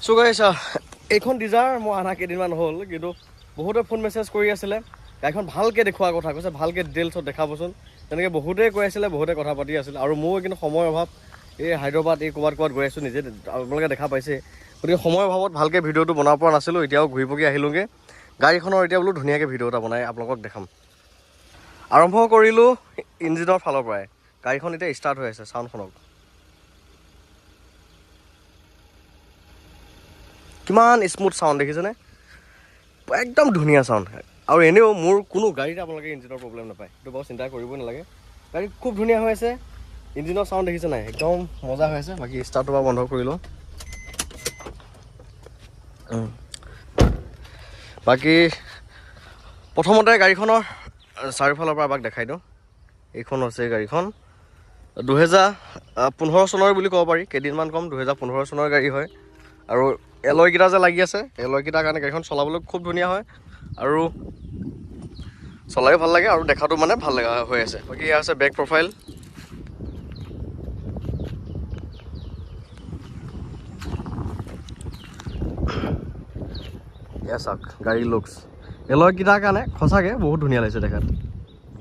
So guys, এইখন Dzire মই আনা কেইদিনমান হ'ল কিন্তু বহুতে ফোন মেছেজ কৰি আছিলে গাড়ীখন ভালকৈ দেখুওৱাৰ কথা কৈছে ভালকৈ ডিটেইলছত দেখাবচোন তেনেকৈ বহুতেই কৈ আছিলে বহুতে কথা পাতি আছিল আৰু মোৰ কিন্তু সময়ৰ অভাৱ এই হায়দৰাবাদ এই ক'ৰবাত গৈ আছোঁ নিজে আপোনালোকে দেখা পাইছে গতিকে সময়ৰ অভাৱত ভালকৈ ভিডিঅ'টো বনাব পৰা নাছিলোঁ এতিয়াও ঘূৰি পকি আহিলোঁগৈ গাড়ীখনৰ এতিয়া বোলো ধুনীয়াকৈ ভিডিঅ' এটা বনাই আপোনালোকক দেখাম আৰম্ভ কৰিলোঁ ইঞ্জিনৰ ফালৰ পৰাই গাড়ীখন এতিয়া ষ্টাৰ্ট হৈ আছে চাউণ্ড শুনক কিমান স্মুথ সাউন্ড দেখিছেনে একদম ধুনীয়া সাউন্ড আৰু এনেও মোৰ কোনো গাড়ীত আপোনালোকে ইঞ্জিনৰ প্ৰব্লেম নাপায় এইটো বাৰু চিন্তা কৰিবই নালাগে গাড়ী খুব ধুনীয়া হৈ আছে ইঞ্জিনৰ সাউন্ড দেখিছে নাই একদম মজা হৈ আছে বাকী ষ্টাৰ্টটো বাৰু বন্ধ কৰি লওঁ বাকী প্ৰথমতে গাড়ীখনৰ চাৰিওফালৰ পৰা এবাক দেখাই দিওঁ এইখন হৈছে গাড়ীখন 2015 চনৰ বুলি ক'ব পাৰি কেইদিনমান কম 2015 চনৰ গাড়ী হয় আৰু এলয়কেইটা যে লাগি আছে এলয়কেইটাৰ কাৰণে গাড়ীখন চলাবলৈ খুব ধুনীয়া হয় আৰু চলায়ো ভাল লাগে আৰু দেখাটো মানে ভাল লগা হৈ আছে বাকী এয়া আছে বেক প্ৰফাইল এয়া চাওক গাড়ী লুকছ এলয়কেইটাৰ কাৰণে সঁচাকৈ বহুত ধুনীয়া লাগিছে দেখাত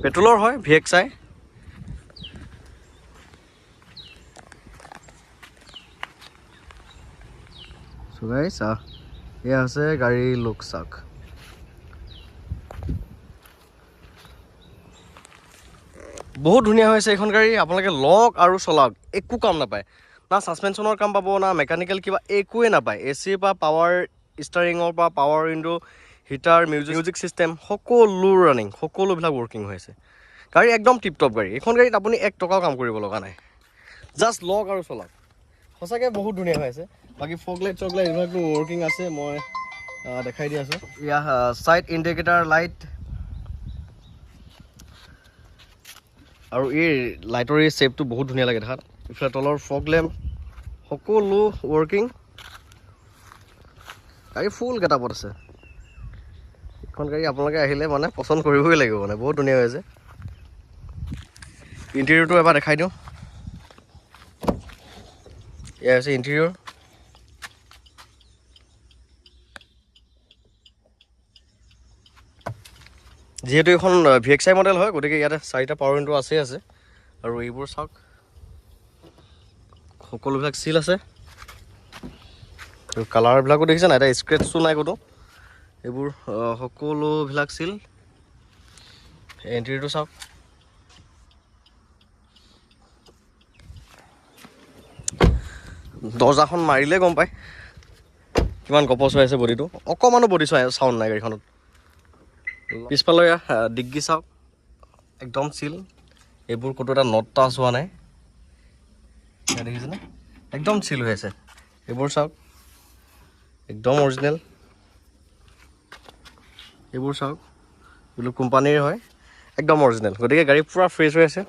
পেট্ৰলৰ হয় VXI So guys, এয়া আছে গাড়ী লুক চাওক বহুত ধুনীয়া হৈছে এইখন গাড়ী আপোনালোকে লক আৰু চলাওক একো কাম নাপায় না সাসপেনশনৰ কাম পাব না মেকানিকেল কিবা একোৱে নাপায় এচিৰ পৰা পাৱাৰ ষ্টাৰিঙৰ পৰা power window heater music system সকলো ৰানিং সকলোবিলাক ৱৰ্কিং হৈ আছে গাড়ী একদম টিপটপ গাড়ী এইখন গাড়ীত আপুনি 1 টকাও কাম কৰিব লগা নাই জাষ্ট লক আৰু চলাওক সঁচাকৈ বহুত ধুনীয়া হৈ আছে বাকী ফগলাইট চগলাইট এইবিলাকতো ৱৰ্কিং আছে মই দেখাই দি আছোঁ ইয়া সাইড ইণ্ডিকেটাৰ লাইট আৰু এই লাইটৰ এই শ্বেপটো বহুত ধুনীয়া লাগে দেখাত ইফালে তলৰ ফগ লেম্প সকলো ৱৰ্কিং গাড়ী ফুল গেটআপত আছে এইখন গাড়ী আপোনালোকে আহিলে মানে পচন্দ কৰিবই লাগিব মানে বহুত ধুনীয়া হৈ আছে ইণ্টেৰিয়ৰটো এবাৰ দেখাই দিওঁ এয়া হৈছে ইণ্টেৰিয়ৰ যিহেতু এখন VXI মডেল হয় গতিকে ইয়াতে 4টা পাৱাৰ উইণ্ডো আছে আৰু এইবোৰ চাওক সকলোবিলাক চিল আছে আৰু কালাৰবিলাকো দেখিছে নাই এটা স্ক্ৰেচটো নাই ক'তো এইবোৰ সকলোবিলাক চিল এণ্ট্ৰিটো চাওক দৰ্জাখন মাৰিলে গম পায় কিমান গপচ হৈ আছে বডিটো অকণমানো বডি চাউণ্ড নাই গাড়ীখনত পিছফালে ডিগ্গি চাওক একদম চিল এইবোৰ ক'তো এটা নট টাচ হোৱা নাই দেখিছেনে একদম চিল হৈ আছে এইবোৰ চাওক একদম অৰিজিনেল এইবোৰ চাওক এইবোৰ কোম্পানীৰ হয় একদম অৰিজিনেল গতিকে গাড়ী পূৰা ফ্ৰেছ হৈ আছে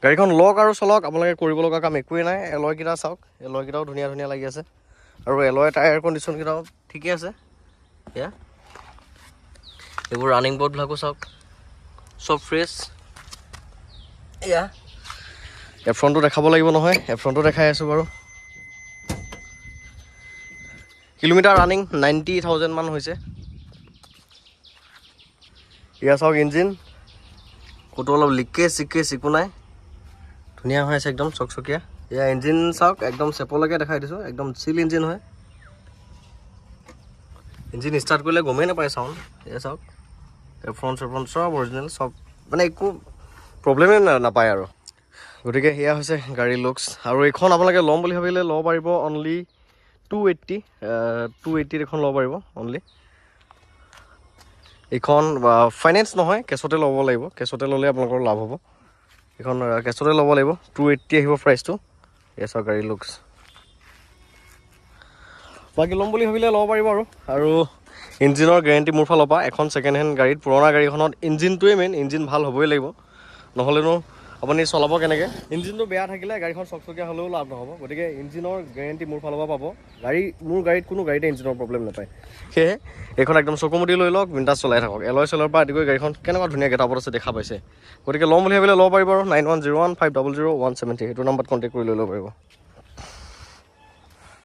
গাড়ীখন লক আৰু চলক আপোনালোকে কৰিব লগা কাম একোৱেই নাই এলয়কেইটা চাওক এলয়কেইটাও ধুনীয়া ধুনীয়া লাগি আছে আৰু এলয় টায়াৰ কণ্ডিশ্যনকেইটাও ঠিকে আছে এয়া এইবোৰ ৰানিং বৰ্ডবিলাকো চাওক চব ফ্ৰেছ এয়া এফ্ৰণ্টটো দেখাব লাগিব নহয় এফ্ৰণ্টটো দেখাই আছোঁ বাৰু কিলোমিটাৰ ৰানিং 90,000 মান হৈছে এয়া চাওক ইঞ্জিন ক'তো অলপ লিকেজ একো নাই ধুনীয়া হৈ আছে একদম চকচকীয়া এয়া ইঞ্জিন চাওক একদম চেপলৈকে দেখাই দিছোঁ একদম চিল ইঞ্জিন হয় ইঞ্জিন ষ্টাৰ্ট কৰিলে গমেই নাপায় চাউণ্ড এয়া চাওক এফ্ৰণ্ট চব অৰিজিনেল চব মানে একো প্ৰব্লেমেই নাপায় আৰু গতিকে এয়া হৈছে গাড়ী লুকছ আৰু এইখন আপোনালোকে ল'ম বুলি ভাবিলে ল'ব পাৰিব অনলি 280 এখন ল'ব পাৰিব অনলি এইখন ফাইনেন্স নহয় কেছতে ল'ব লাগিব কেছতে ল'লে আপোনালোকৰ লাভ হ'ব এইখন কেছতে ল'ব লাগিব 280 আহিব প্ৰাইচটো এয়া চাওক গাড়ী লুকছ বাকী ল'ম বুলি ভাবিলে ল'ব পাৰিব আৰু ইঞ্জিনৰ গেৰেণ্টি মোৰ ফালৰ পৰা এখন ছেকেণ্ড হেণ্ড গাড়ীত পুৰণা গাড়ীখনত ইঞ্জিনটোৱে মেইন ইঞ্জিন ভাল হ'বই লাগিব নহ'লেনো আপুনি চলাব কেনেকৈ ইঞ্জিনটো বেয়া থাকিলে গাড়ীখন চকচকীয়া হ'লেও লাভ নহ'ব গতিকে ইঞ্জিনৰ গেৰেণ্টি মোৰ ফালৰ পৰা পাব মোৰ গাড়ীত কোনো গাড়ীতে ইঞ্জিনৰ প্ৰব্লেম নাপায় সেয়েহে এইখন একদম চকুমুটি লৈ লওক বিন্দাছ চলাই থাকক এলয় চেলৰ পৰা আদি কৰি গাড়ীখন কেনেকুৱা ধুনীয়া গেটআপত আছে দেখা পাইছে গতিকে ল'ম বুলি ভাবিলে ল'ব পাৰিব আৰু 9101500170 সেইটো নাম্বাৰত কণ্টেক্ট কৰি লৈ ল'ব পাৰিব